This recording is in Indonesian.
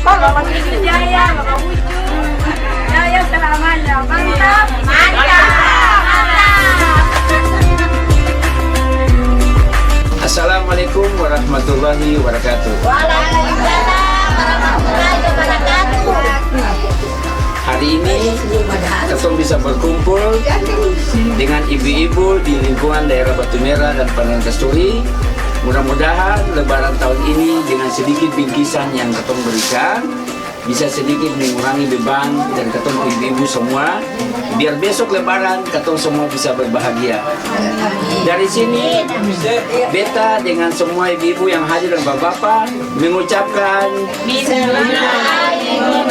Bapak Jaya, Bapak Ucu, Jaya selamanya, mantap, mantap, mantap. Assalamualaikum warahmatullahi wabarakatuh. Waalaikumsalam warahmatullahi wabarakatuh. Hari ini kita bisa berkumpul dengan ibu-ibu di lingkungan daerah Batu Merah dan Padang Kasturi. Mudah-mudahan Lebaran tahun ini dengan sedikit bingkisan yang ketong berikan bisa sedikit mengurangi beban dan ketong ibu-ibu semua, biar besok Lebaran ketong semua bisa berbahagia. Dari sini beta dengan semua ibu-ibu yang hadir dan bapak-bapak mengucapkan Bismillahirrahmanirrahim.